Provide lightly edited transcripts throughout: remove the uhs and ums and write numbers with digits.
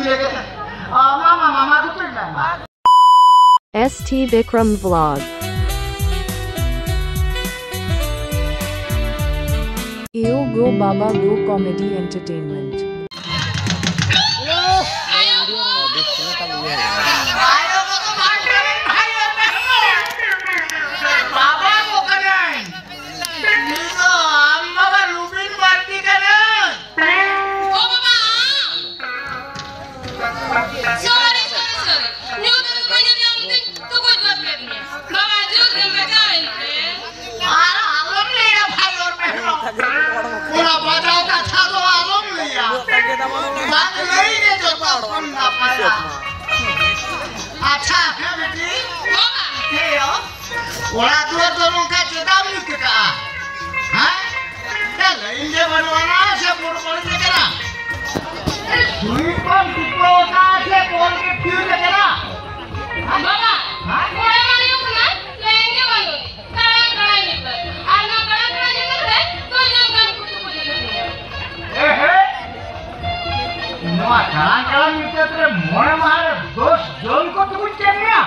mama tu kan. ST Vikram Vlog. AO Go Baba Go Comedy Entertainment. अच्छा है बेटी ओला दोनों का चेतावनी के का हां क्या लेंगे बनवाना से बोल के करा सुई पर टुकड़ो का से बोल के क्यों करा बाबा कोड़े मारी को ना लेंगे बनो कड़ा कड़ा निकल आना कड़ा कड़ा निकल है तो जब काम कुछ ए हे नवा कड़ा कड़ा निकल रे मोरे मारे दोस्त जोन को तू कुछ क्या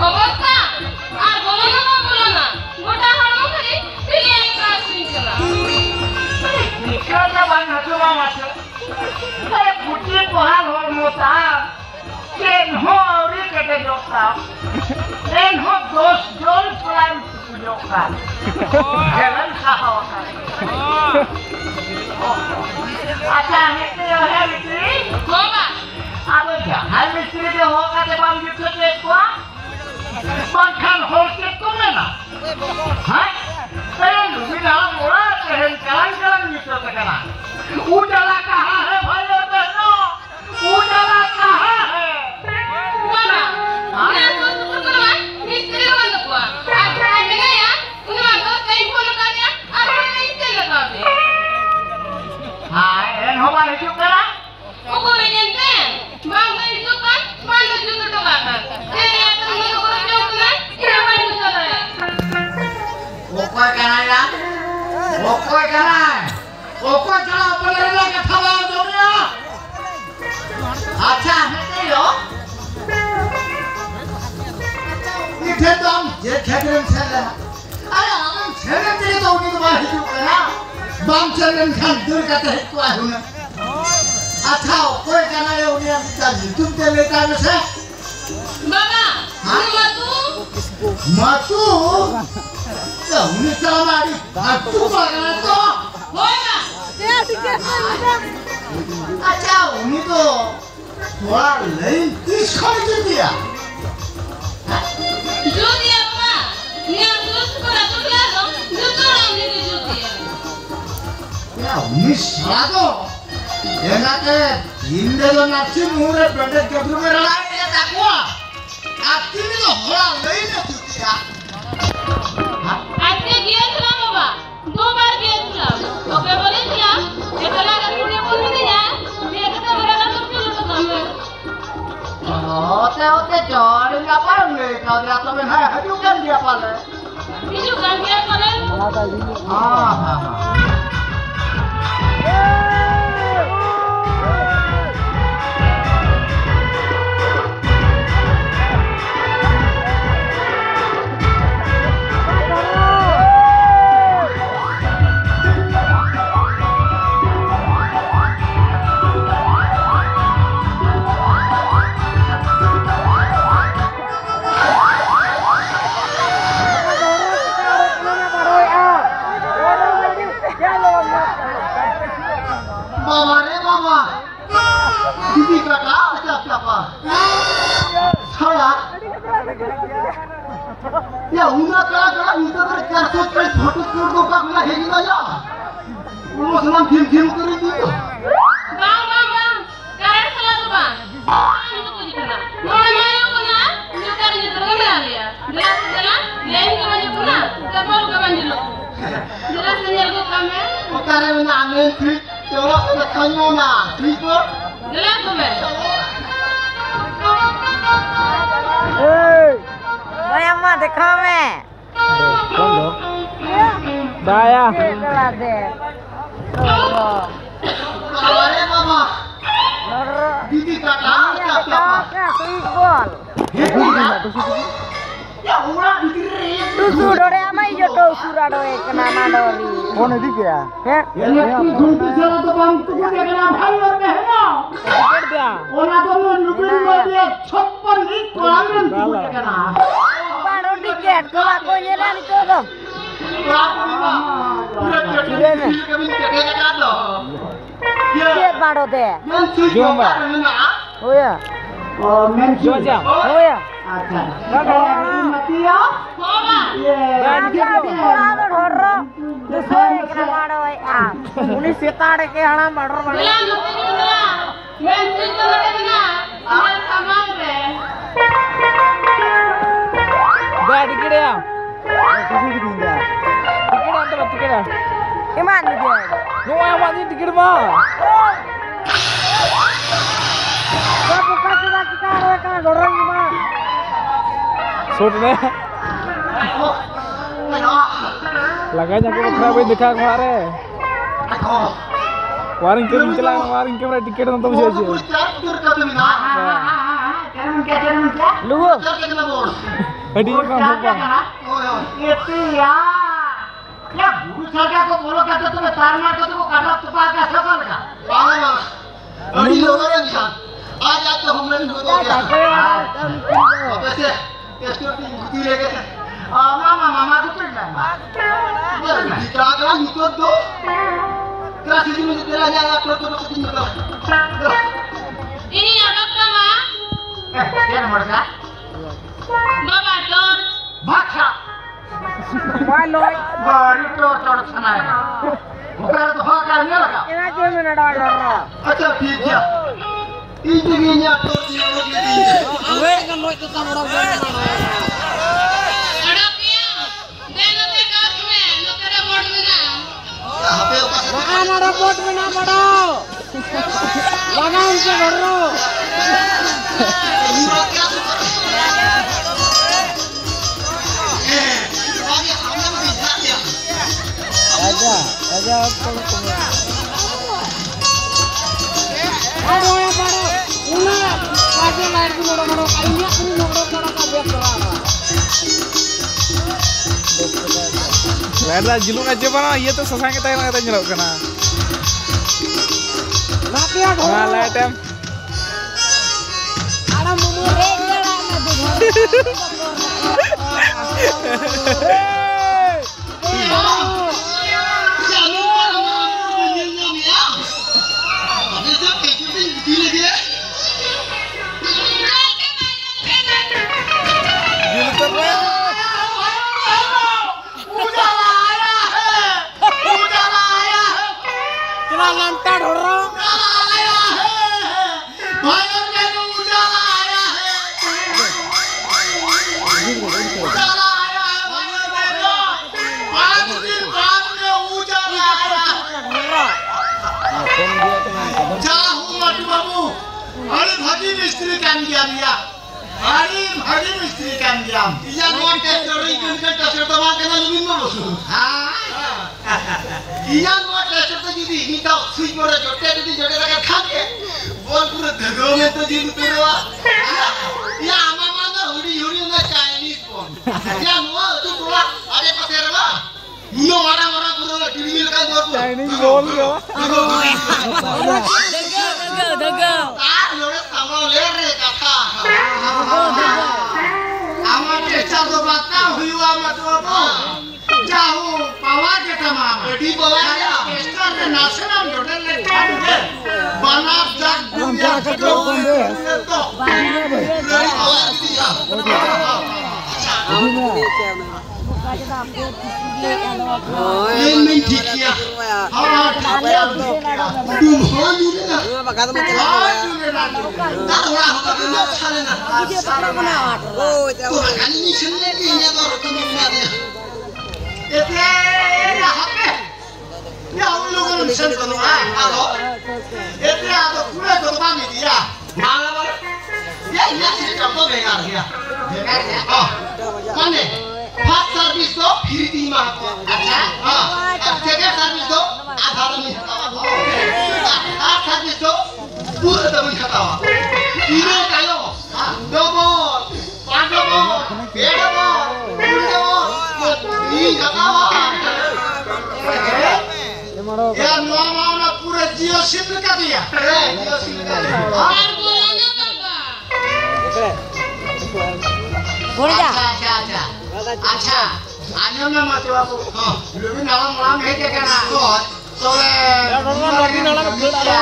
অবস্থা আর বলো না গোটা হাড়ো খালি তুই এই কাজ শিখলা নিকলটা বান হাতো মামাছে আরে ফুটি পহাল হল মোতা কেন হরি কেটে জোকা কেন হ দোষ জল প্লান জোকা হেলেন খাওয়া अच्छा मिस्त्री है मिस्त्री বাবা अब जहां मिस्त्री के होगा ते बम जितो के को पंखन हो के तुम ना हां तेरे लुबिना मोड़ा कहन कलां जितो के करा उजाला कहां है भाई और बहनों उजाला कहां है বাবা मैं तो सुपर करवा मिस्त्री का बंद हुआ अच्छा है ना यार उन्हें तो कहीं फोन कर दिया अब नहीं चल लगा दे हां एन होवा हिजू करा ओ को लेंते बांग हिजू का बांग हिजू तो का ये या तो मुझे को जो ना ये बांग हिजू का वो कोई करा या वो कोई करा वो कोई करा अपने ले के खवा दो ना अच्छा है यो इथे तो हम जे खेतरन छले अरे हम छले तेरे तो उन्हीं बाहर हिजू करा बाम चलन खान दूर का तो को आहु ना अच्छा कोई कना ये उन्हीं विचार तुम ते लेता में से बाबा मातू तो उन्हीं चलामारी तू बागना तो होगा अच्छा उन्हीं तो थोड़ा लेन किस खाने दे दिया जो दिया बाबा मैं दोस्त को रख दिया जो तो हमने जो दिया या उन्हीं साला तो ये ना के हिंदे तो नाची मुहरे पेटे कब्र में रला ये ताकुआ आपकी भी तो होला लेन दे दिया आज के गया था बाबा 2 बार गया था ओके बोले दिया एकला का तूने बोल नहीं जा मैं कहता मेरा तो चलो तो काम होते चढ़ ना पाऊंगे तो या तो मैं हजू कर दिया पाले बिजू काम किया करे हां हां बाबा रे बाबा दीदी का क्या साला या उना करा इधर कर कैसे कर फोटो दो का मिला है ना या वो सलाम फिल्म करी दी तो बांग कारण सला तो बांग तो कुछ ना मोरे मायो को ना जो कर ये तरह में आ लिया ग्लास देना लेन के वजह को ना कपल का बंद लो जरा संजय को काम है वो करे में ना आने थी चलो ना खानो ना ठीक हो ग्लास को में Voy a más de comer. ¿Cuándo? Dah ya. Ayo mama. Didi kakak ya udah dikiri. Tusu dore amai joto sura dore kenana dori. Kau ni dik ya? Yang घंटी चला तो बम तुझे देखना भाई और बहना Tiket dia. ओना तो लुबिन में दिया 56 लीक कोलामिन तुझे देखना Baro tiket kala ko nyelan itu to. पूरा टिकट कभी टिकट काट लो Tiket baro de. Jom, Mbak. Oh ya. Oh, men 2 jam. Oh ya. अच्छा मती आ Ada dhorro. Tusu ekna baro a. Uni setade ke hana baro baro. Bila nuti ni bila. Men cinta lagi na. Amal samal be. Dah tiket ya. Tiket antara tiket ya. Iman ni dia. Nu yang mana tiket mah? Kau buka kita kita ada kan dhorro ni mah. Sud ne. Laganya aku kharaab hai dekha kemarin. Waring ke bincang waring ke mereka tiket nonton bisa aja. Lu. Hadiah kan bukan. itu ya guru सरकार को बोलो कहते तुम्हें तार मार के तुमको काटा तुपा के सफल का अभी लोगों ने निशान आज तो हमने भी हो गया वैसे इसको टी लेके मामा मामा तो चढ़ जाएगा क्या करा निकल दो तेरा सीधी में तेरा जाएगा तो सीधी निकल Ini ya dokter ma. क्या नंबर का Baba dor. भाषा Wah loy. बड़ी तो चढ़ सुनाएगा मुकर तो हो का नहीं लगा Ina je me na dhorro. अच्छा ठीक है इतनी गिनिया तो ये लोग Adak ya. Dena te kaat me. Nokere bod me na. पे ऊपर Makan ada bot me na bado. Lagan se dhorro. आगे हमने भी बिठा दिया Ada kalau Ado ya bado. Una kaje lain di bado bado. Ini aku bado bado kabeh kerana. Lada jilung aja mana? Iya tuh sasang kita yang kata nyelok kena. Napi ya dhorro. Nah, lihat em. Ada mumu regala na dhorro. Kena lantar dhorro. अरे भाजी मिस्त्री काम किया भैया अरे भाजी मिस्त्री काम किया या नोट टेस्ट रही इनका टेस्ट तो मां केना लुबिन में बसु हां या नोट टेस्ट तो दीदी निका सुई मोरे जोटे दीदी जोटे लगा खा के बोल पूरे धगो में तो जीव करवा या मामा ना हुडी हुडी ना चाइनीज फोन या नो तू बोला अरे पसेरवा नो मारा मारा पूरा टीवी में लगा दो Chinese bowl ya. Dagal. Ah, लोरे सामान ले रे काका আমার চেষ্টা তো বাতা হইবা মাত্র যাও পাওয়া যেত মামা एडी बोला या চেষ্টা তে নাসনাম জোটেল লে ঠান্ডে বানাব জাগ দুনিয়া তো ये नहीं ठीक किया हां तुम हो जुड़े ना हां ना थोड़ा होगा तो ना खा लेना तो खाली सुनने की ये तो रकम बना दे এতে হাতে ya উন লোগন মিশন করো আলো এতে আদো পুরো তো পানি দিয়া माला वाला ये से कब तो बेकार गया বেকার हां माने First service to free di mah. Second service to आधा दम खतावा. Third service to पूरा दम खतावा. तीनों कायो. double, double, ini खतावा. यार नॉर्मल ना पूरा जियो सिम लगा दिया. जियो सिम लगा दिया. और बोला ना बाबा अच्छा आने में मत बाबू लुबी नाला नाम है क्या कहना तो lagi nalang betul ada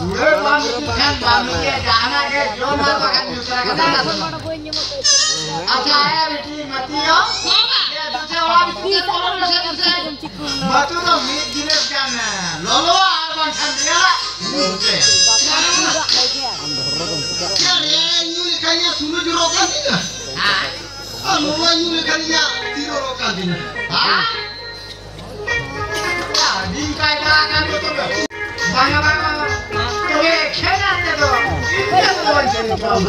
ये बात kan बाबू ये जाना के जो ना बगैर दूसरा का ना सुनो अच्छा है बेटी मतियो बाबा ये दूसरे वाला भी दूसरे मत तो मीट गिनेस करना लोलो आरबान संदिया मुझे यार ये न्यू लिखा सुनो जो रोका नहीं हाँ लोलो न्यू लिखा तीरो रोका दिन हाँ दिन का kan itu bang Oke, kena itu. Ini tuh jadi coba.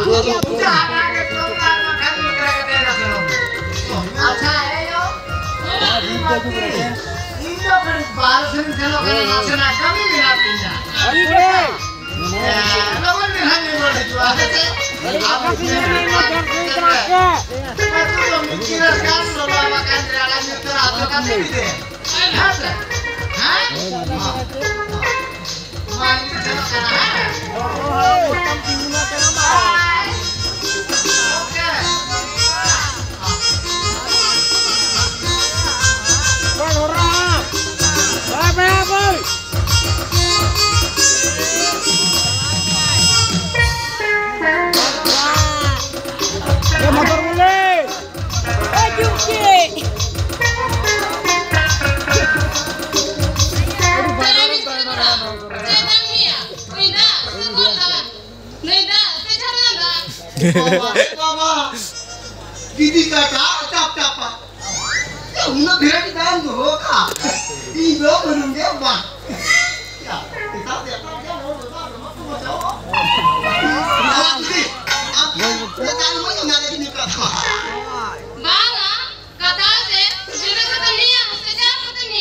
Jangan gitu kan makan kira-kira gitu. Acha ayo. Ini kan barusan kalau kena nasna kami minat pindah. Lawan minat ini boleh jual. Apa sih ini terakhir? Itu mikirkan kalau makan jalan itu atau kan ini. Hah? motor mulai Mama, didi kata tap-tapa. Ya, una beri dan doka. Ibu menunggu bang. Ya, kita dia mau tahu. Apa sih? Kalau mau yang ada ini kata. Banga, kata saya, jika ketemu saja ketemu,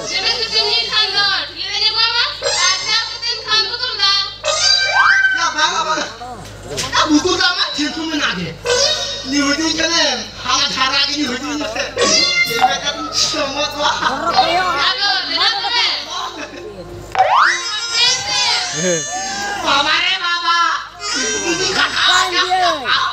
jika ketemu kandor, ini bapa, aja ketemu kan betul dah. Ya, bang. Buku sama cintu menage. Ni hudi kene, hama cara gini hudi ni. Dia kan semua tua. Aduh, tidak boleh. Baba re baba. Ini kakak.